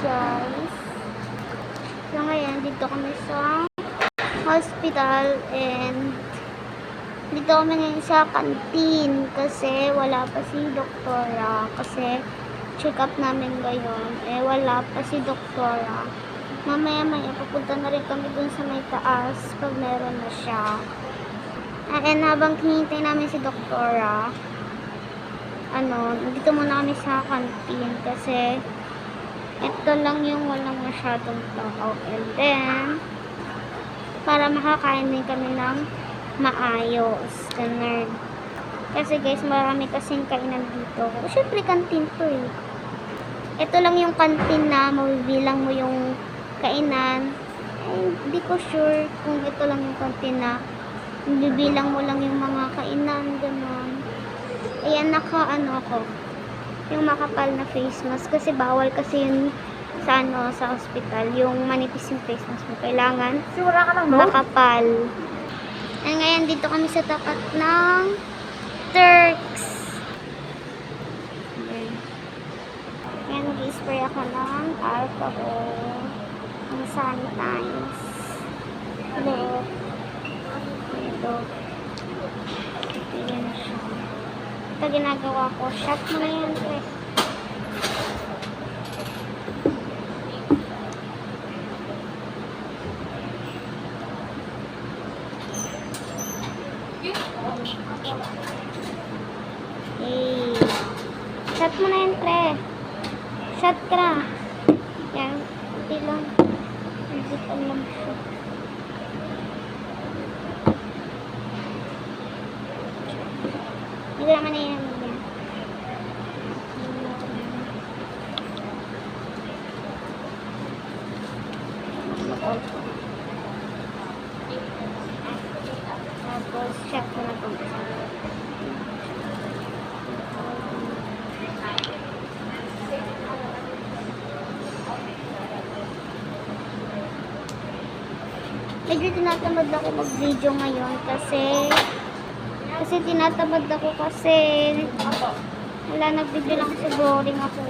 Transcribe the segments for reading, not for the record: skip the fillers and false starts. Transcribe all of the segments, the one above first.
guys. So ngayon, dito kami sa hospital and dito kami ngayon sa canteen kasi wala pa si doktora. Kasi check up namin ngayon. Wala pa si doktora. Mamaya pupunta na rin kami dun sa may taas pag meron na siya. And habang hinihintay namin si doktora, dito muna kami sa canteen kasi ito lang yung walang masyadong tao. And then, para makakain din kami ng maayos. Ganun. Kasi guys, marami kasing kainan dito. Siyempre, canteen to eh. Ito lang yung canteen na mabibilang mo yung kainan. Hindi ko sure kung ito lang yung canteen na mabibilang mo lang yung mga kainan. Ganun. Ayan, ako. Yung makapal na face mask. Kasi bawal kasi yun sa hospital. Yung manipis yung face mask mo. Kailangan Sura ka lang, no? makapal. And ngayon, dito kami sa tapat ng Turks. Ayan, mag-spray ako ng alcohol. Ang sanitize. Ito. Ayan siya. Ito ginagawa ko. Shot mo na yan, Tres. Shot mo na yan, Tre. Shot ka na. Yan. Hindi lang. Hindi pa lang siya. Hindi naman na yan. Tapos, shot mo na itong isa. Medyo tinatamad ako mag-video ngayon kasi tinatamad ako kasi wala, nag-video lang kasi boring ako.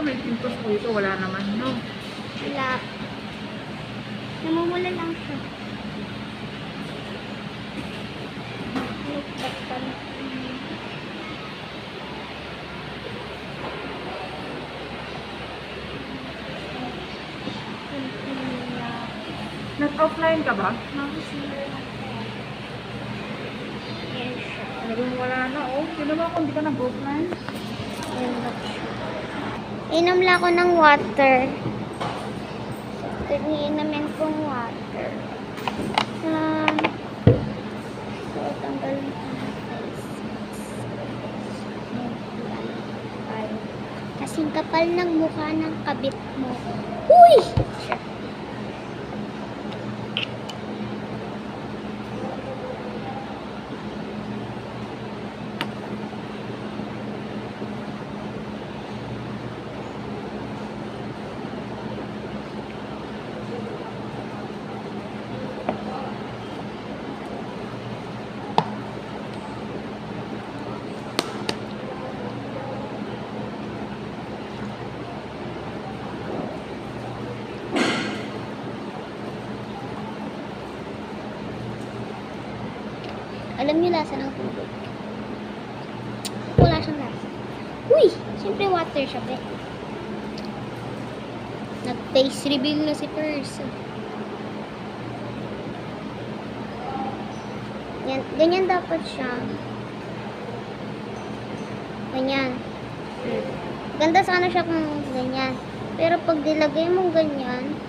May pimples ko ito, wala naman, no? Wala. Namumula lang siya. Nag-offline ka ba? Yan siya. Naging wala na, oh. Sino ba kung di ka nag-offline? Yan lang siya. Inom lang ako ng water. Iniinamin kong water. So, tanggal na kasing kapal ng mukha ng kabit mo. Uy! Alam niyo lasa ng tubig. Wala siyang lasa. Uy! Siyempre water siya, be. Nag-face reveal na si Perse. Yan, ganyan dapat siya. Ganyan. Ganda sana siya kung ganyan. Pero pag dilagay mo ganyan,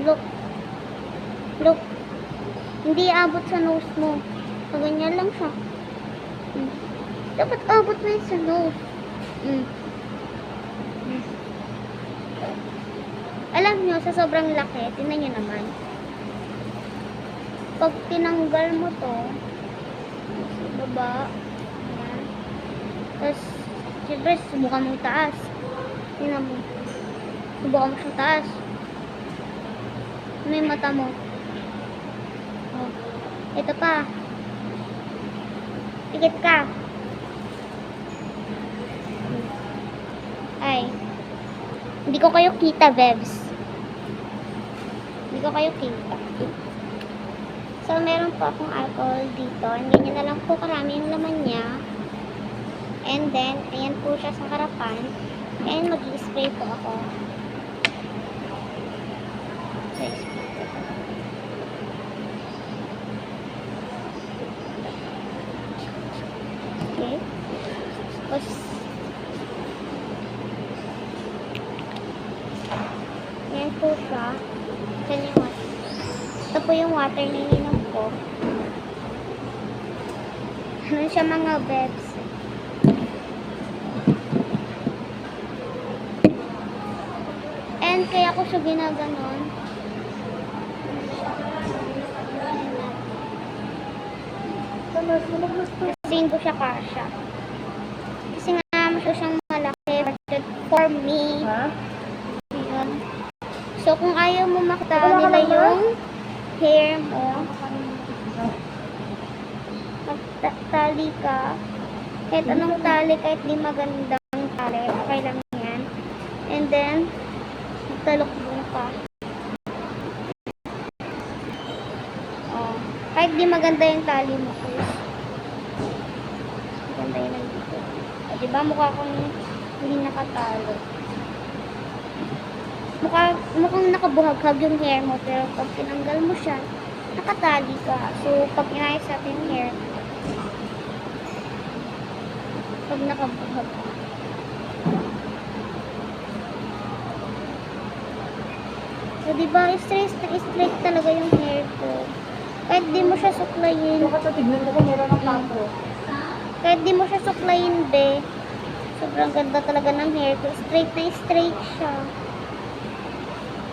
look. Hindi abot sa nose mo. So, ganyan lang siya. Dapat abot mo yun sa nose. Alam nyo, sa sobrang laki, tingnan nyo naman. Pag tinanggal mo to, baba. Ayan. Tapos, siyempre, subukan mo taas. Tingnan mo. Subukan mo sa taas. Ano yung mata mo? Oh. Ito pa. Pikit ka. Ay. Hindi ko kayo kita, Bebs. Hindi ko kayo kita. So, meron po akong alcohol dito. And ganyan na lang po karami yung laman niya. And then, ayan po siya sa harapan. And mag-i-spray po ako. So, spray po. Okay. Tapos, ayan po siya. Yan yung water. Ito po yung water na ininom ko. Ano siya mga bebs? And kaya ko siya ginaganon. Kasi hindi ko siya kasha. Kasi nga masyado siyang malaki. But for me, Ha? yun. So kung ayaw mo makita nila yung hair mo, magtali ka. Kahit anong tali, kahit di magandang tali, okay lang yan. And then, magtalokbong ka. Oh. Kahit di maganda yung tali mo, please. Maganda yun ang dito. O, diba mukha kong hindi nakatalo. Mukhang nakabuhaghag yung hair mo, pero pag tinanggal mo siya, nakatali ka. So, pag inayos natin yung hair, pag nakabuhag. So, diba, straight talaga yung hair ko. Kahit di mo siya suklayin. Tignan ko kung meron ng patro. Kahit di mo siya suklayin, be. Sobrang ganda talaga ng hair ko. Straight na straight siya.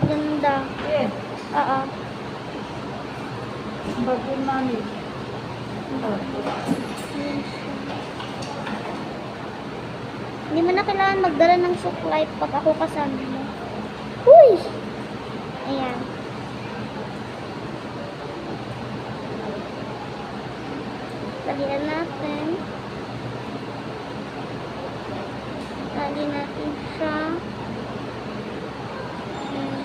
Ganda. Yes. Oo. Bago mami. Ayan siya. Hindi mo na kailangan magdala ng suklay pag ako kasama mo. Uy! Ayan. Talian natin. Tali natin siya. Ayan.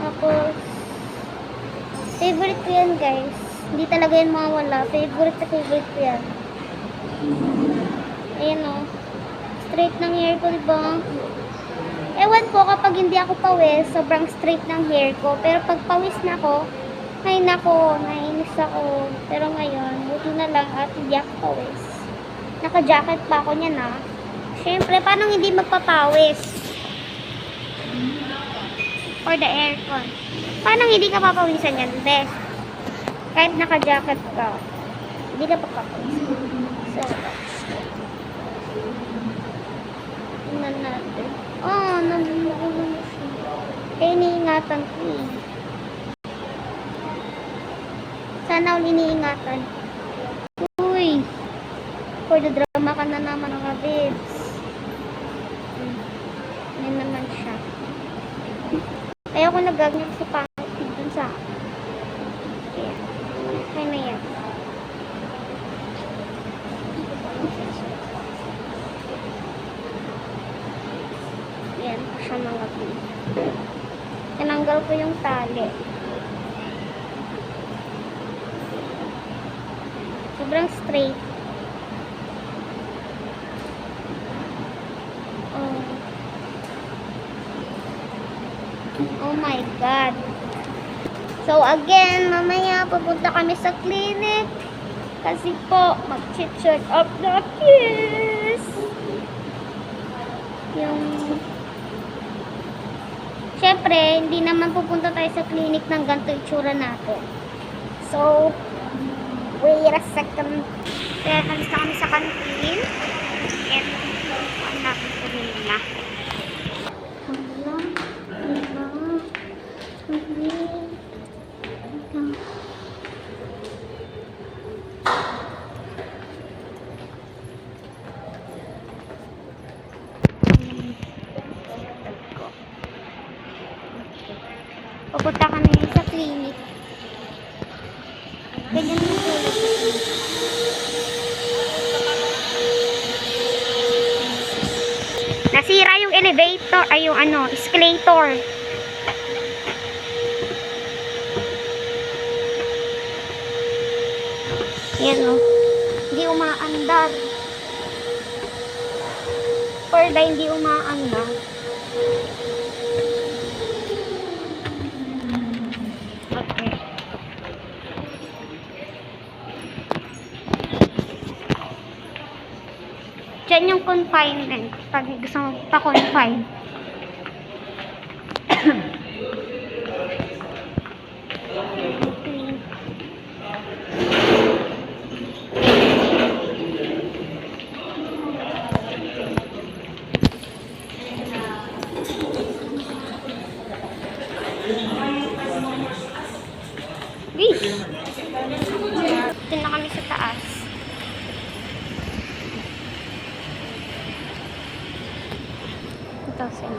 Tapos, favorite ko yan, guys. Hindi talaga yan mawala. Favorite ko yan. Ayan o. Straight ng hair ko, diba? Ewan ko kapag hindi ako pawis, sobrang straight ng hair ko. Pero pag pawis na ako, ay nako, nainis ako. Pero ngayon, buti na lang at hindi ako pawis. Naka-jacket pa ako niyan ah. Siyempre, paano hindi magpapawis? For the aircon. Paano hindi ka papawisan yan? Best. Kahit naka-jacket ka, hindi ka papapawis. So, tingnan natin. Oh, nabubulo mo siya. Kaya iniingatan ko eh. Sana ulit iniingatan. Uy! For the drama ka na naman mga babes. Yan naman siya. Kaya ako nagagawin kasi pangit dun sa kaya. Kaya na yan. Yan po siya mga babes. Tinanggal ko yung tali. Sobrang straight. Oh my God. So again, mamaya pupunta kami sa clinic. Kasi po, mag-check up na kiss. Siyempre, hindi naman pupunta tayo sa clinic ng ganito itsura natin. So, wait a second. Kaya alis na kami sa kantin. And, hanap ko nila. Punta kami sa clinic. Ganyan yung tulog sa clinic. Nasira yung elevator, ay yung ano, escalator. Yan o. Hindi umaandar. Perda hindi umaandar. Okay. Diyan yung confinement. Pag gusto mo pa-confine. Bis! Dito na kami sa taas. Ito sila.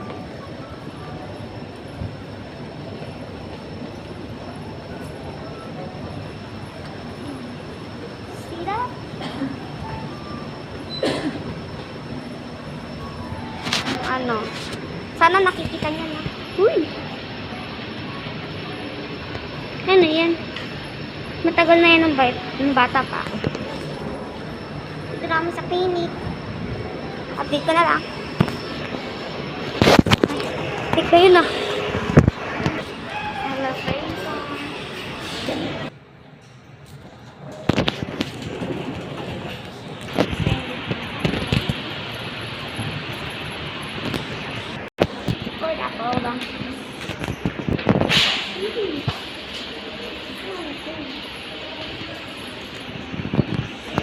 Sila? Ano? Sana nakikita niya na. Uy! Ano yan? Matagal na yan ng bata pa ako. Dito na kami sa clinic. Update ko na lang. Update ko yun ah. Hello, friends. Hold up, hold on.